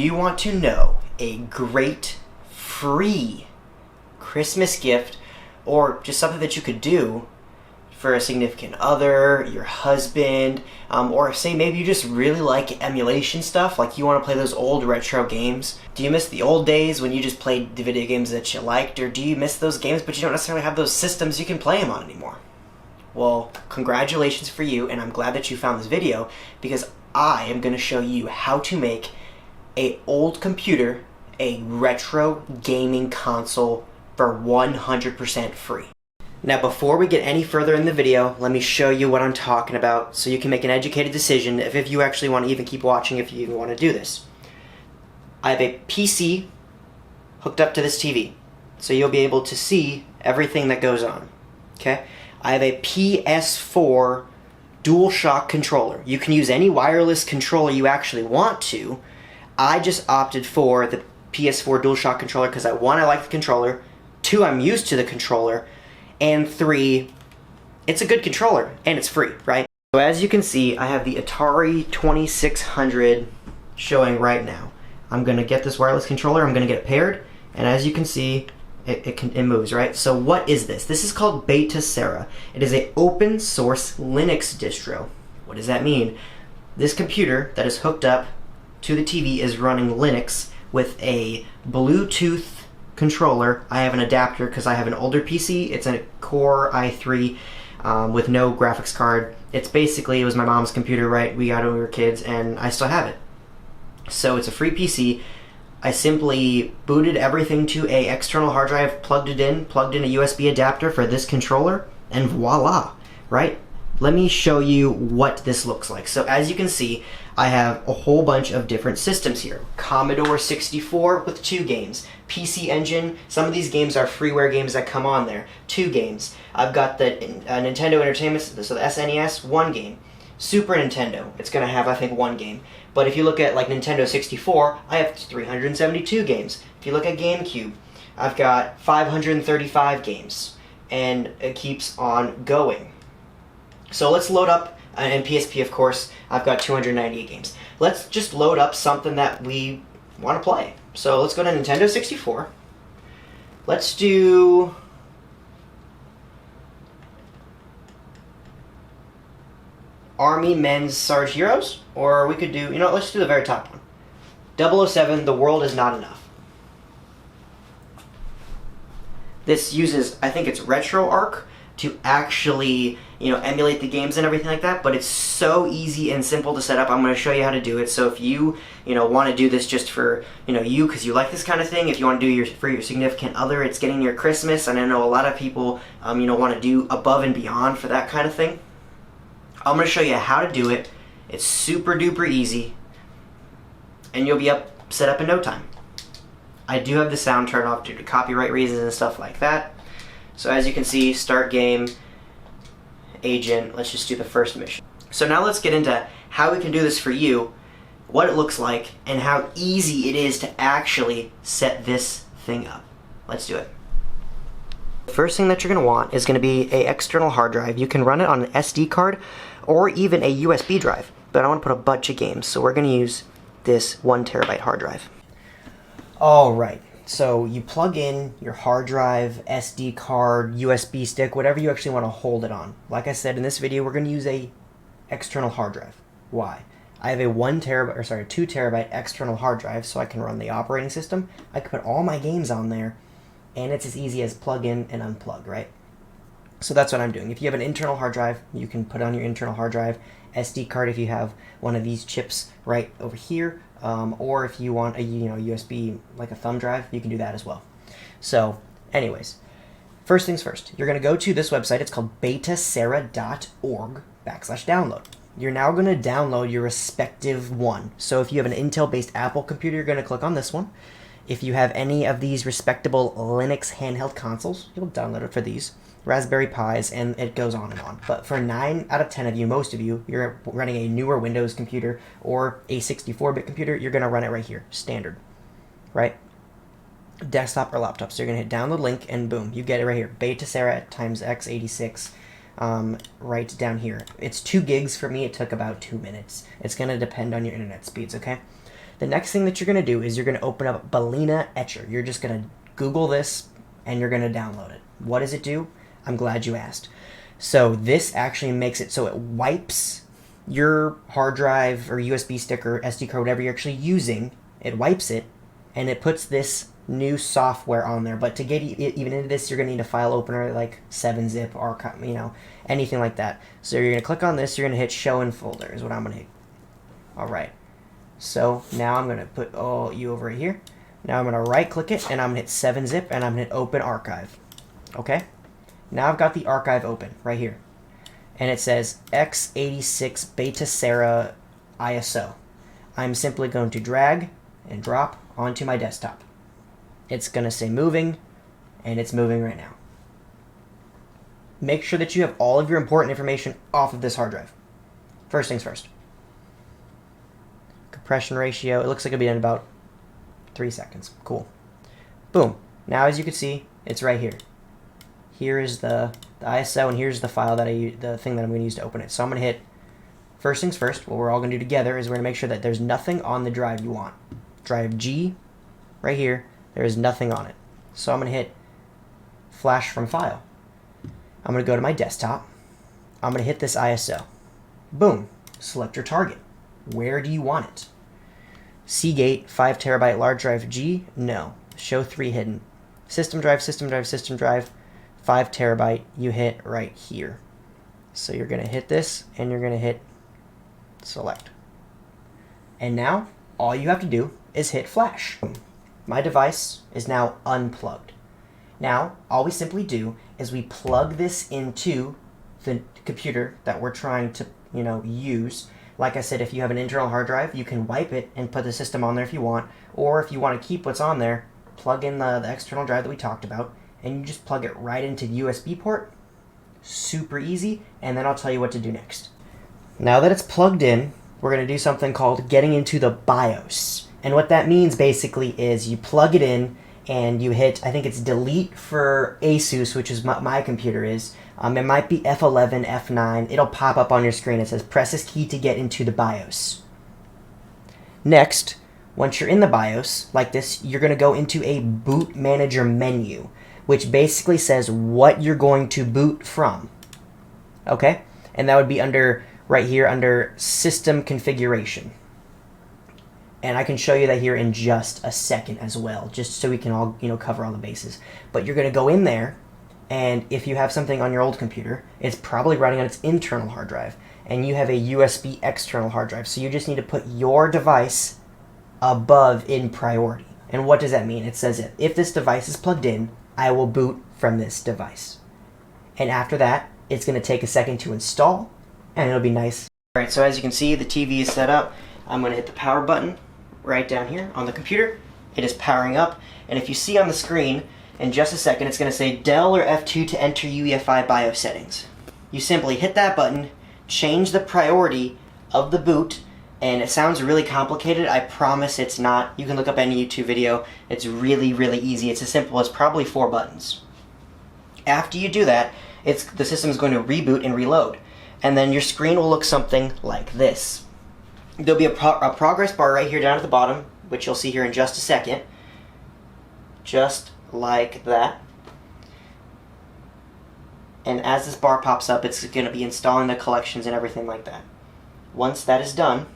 Do you want to know a great free Christmas gift or just something that you could do for a significant other, your husband, or say maybe you just really like emulation stuff, like you want to play those old retro games? Do you miss the old days when you just played the video games that you liked, or do you miss those games but you don't necessarily have those systems you can play them on anymore? Well, congratulations for you, and I'm glad that you found this video because I am going to show you how to make a old computer a retro gaming console for 100% free. Now, before we get any further in the video, let me show you what I'm talking about so you can make an educated decision if you actually want to even keep watching, if you even want to do this. I have a PC hooked up to this TV, so you'll be able to see everything that goes on. Okay? I have a PS4 DualShock controller. You can use any wireless controller you actually want to. I just opted for the PS4 DualShock controller because one, I like the controller, 2, I'm used to the controller, and 3, it's a good controller, and it's free, right? So as you can see, I have the Atari 2600 showing right now. I'm going to get this wireless controller, I'm going to get it paired, and as you can see, it moves, right? So what is this? This is called Beta Sara. It is an open source Linux distro. What does that mean? This computer that is hooked up to the TV is running Linux with a Bluetooth controller. I have an adapter because I have an older PC. It's a Core i3 with no graphics card. It was my mom's computer, right? We got it when we were kids, and I still have it. So it's a free PC. I simply booted everything to a external hard drive, plugged in a USB adapter for this controller, and voila, right? Let me show you what this looks like. So as you can see, I have a whole bunch of different systems here. Commodore 64 with 2 games. PC Engine, some of these games are freeware games that come on there. 2 games. I've got the Nintendo Entertainment, so the SNES, 1 game. Super Nintendo, it's going to have, I think, 1 game. But if you look at like Nintendo 64, I have 372 games. If you look at GameCube, I've got 535 games. And it keeps on going. So let's load up, and PSP of course, I've got 298 games. Let's just load up something that we want to play. So let's go to Nintendo 64. Let's do Army Men's Sarge Heroes, or we could do, let's do the very top one. 007, The World Is Not Enough. This uses, I think it's RetroArch to actually, emulate the games and everything like that, but it's so easy and simple to set up. I'm going to show you how to do it. So if you, want to do this just for, you, because you like this kind of thing, if you want to do for your significant other, it's getting near Christmas, and I know a lot of people, want to do above and beyond for that kind of thing. I'm going to show you how to do it. It's super duper easy, and you'll be set up in no time. I do have the sound turned off due to copyright reasons and stuff like that. So as you can see, start game, agent, let's just do the first mission. So now let's get into how we can do this for you, what it looks like, and how easy it is to actually set this thing up. Let's do it. The first thing that you're going to want is going to be an external hard drive. You can run it on an SD card or even a USB drive, but I want to put a bunch of games, so we're going to use this 1 terabyte hard drive. Alright, so you plug in your hard drive, SD card, USB stick, whatever you actually want to hold it on. Like I said in this video, we're going to use a external hard drive. Why? I have a 2 terabyte external hard drive, so I can run the operating system. I can put all my games on there, and it's as easy as plug in and unplug, right? So that's what I'm doing. If you have an internal hard drive, you can put on your internal hard drive. SD card if you have one of these chips right over here, or if you want a USB like a thumb drive, you can do that as well. So anyways, first things first, you're going to go to this website. It's called betasara.org/download. You're now going to download your respective one. So if you have an Intel-based Apple computer, you're going to click on this one. If you have any of these respectable Linux handheld consoles, you'll download it for these. Raspberry Pis, and it goes on and on. But for 9 out of 10 of you, most of you, you're running a newer Windows computer or a 64-bit computer, you're going to run it right here, standard, right? Desktop or laptop. So you're going to hit download link, and boom, you get it right here. Beta Sara times x86 right down here. It's 2 gigs for me. It took about 2 minutes. It's going to depend on your internet speeds, okay? The next thing that you're going to do is you're going to open up Balena Etcher. You're just going to Google this and you're going to download it. What does it do? I'm glad you asked. So this actually makes it so it wipes your hard drive or USB stick or SD card, whatever you're actually using. It wipes it and it puts this new software on there. But to get even into this, you're going to need a file opener like 7-zip, archive, anything like that. So you're going to click on this. You're going to hit show in folder is what I'm going to hit. All right. So now I'm going to put you over here. Now I'm going to right click it and I'm going to hit 7-zip and I'm going to hit open archive. Okay. Now I've got the archive open right here. And it says x86 Beta Sarah ISO. I'm simply going to drag and drop onto my desktop. It's going to say moving, and it's moving right now. Make sure that you have all of your important information off of this hard drive. First things first. Compression ratio, it looks like it'll be in about 3 seconds. Cool. Boom. Now as you can see, it's right here. Here is the ISO, and here's the file that the thing that I'm going to use to open it. So I'm going to hit first things first. What we're all going to do together is we're going to make sure that there's nothing on the drive you want. Drive G, right here, there is nothing on it. So I'm going to hit flash from file. I'm going to go to my desktop. I'm going to hit this ISO. Boom. Select your target. Where do you want it? Seagate 5 terabyte large drive G? No. Show 3 hidden. System drive, system drive, system drive. 5 terabyte, you hit right here. So you're going to hit this and you're going to hit select. And now all you have to do is hit flash. My device is now unplugged. Now all we simply do is we plug this into the computer that we're trying to use. Like I said, if you have an internal hard drive, you can wipe it and put the system on there if you want, or if you want to keep what's on there, plug in the external drive that we talked about, and you just plug it right into the USB port. Super easy, and then I'll tell you what to do next. Now that it's plugged in, we're going to do something called getting into the BIOS. And what that means basically is you plug it in and you hit, I think it's delete for ASUS, which is what my computer is. It might be F11, F9. It'll pop up on your screen. It says press this key to get into the BIOS. Next, once you're in the BIOS, like this, you're going to go into a boot manager menu, which basically says what you're going to boot from. Okay? And that would be under, right here, under system configuration. And I can show you that here in just a second as well, just so we can all, cover all the bases. But you're going to go in there, and if you have something on your old computer, it's probably running on its internal hard drive, and you have a USB external hard drive. So you just need to put your device above in priority. And what does that mean? It says if this device is plugged in, I will boot from this device. And after that, it's going to take a second to install, and it'll be nice. All right, so as you can see, the TV is set up. I'm going to hit the power button right down here on the computer. It is powering up, and if you see on the screen, in just a second, it's going to say Del or F2 to enter UEFI BIOS settings. You simply hit that button, change the priority of the boot, and it sounds really complicated. I promise it's not. You can look up any YouTube video. It's really, really easy. It's as simple as probably 4 buttons. After you do that, the system is going to reboot and reload, and then your screen will look something like this. There'll be a progress bar right here down at the bottom, which you'll see here in just a second. Just like that. And as this bar pops up, it's going to be installing the collections and everything like that. Once that is done,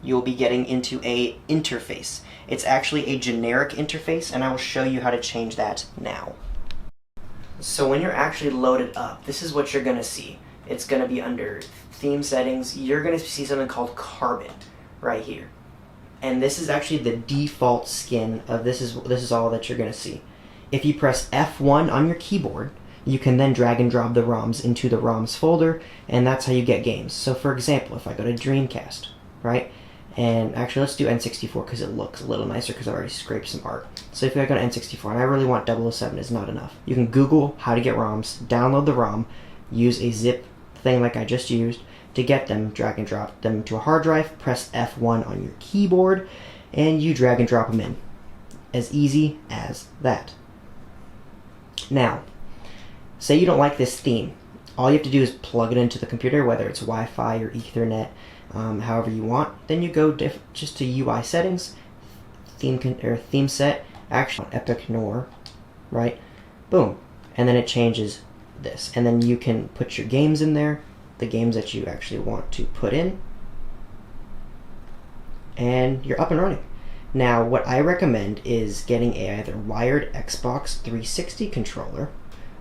you'll be getting into a interface. It's actually a generic interface, and I will show you how to change that now. So when you're actually loaded up, this is what you're going to see. It's going to be under theme settings. You're going to see something called Carbon right here. And this is actually the default skin of this is all that you're going to see. If you press F1 on your keyboard, you can then drag and drop the ROMs into the ROMs folder, and that's how you get games. So for example, if I go to Dreamcast, right? And actually let's do N64 because it looks a little nicer because I've already scraped some art. So if I go to N64 and I really want 007, it's not enough. You can Google how to get ROMs, download the ROM, use a zip thing like I just used to get them, drag and drop them to a hard drive, press F1 on your keyboard, and you drag and drop them in. As easy as that. Now, say you don't like this theme. All you have to do is plug it into the computer, whether it's Wi-Fi or Ethernet, however you want. Then you go just to UI settings, theme set, action, Epic Noir, right? Boom, and then it changes this, and then you can put your games in there, the games that you actually want to put in, and you're up and running. Now, what I recommend is getting a either wired Xbox 360 controller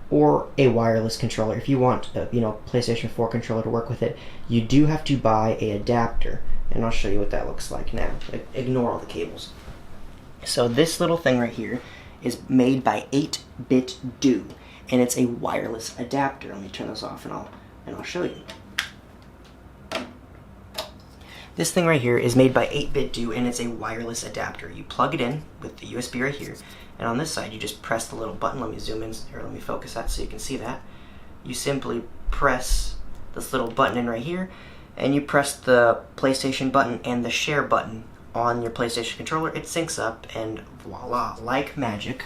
or a wireless controller. If you want a PlayStation 4 controller to work with it, you do have to buy a adapter, and I'll show you what that looks like now. Ignore all the cables. So this little thing right here is made by 8BitDo, and it's a wireless adapter. Let me turn this off and I'll show you. This thing right here is made by 8BitDo, and it's a wireless adapter. You plug it in with the USB right here, and on this side you just press the little button. Let me zoom in, or let me focus that so you can see that. You simply press this little button in right here, and you press the PlayStation button and the share button on your PlayStation controller. It syncs up, and voila, like magic,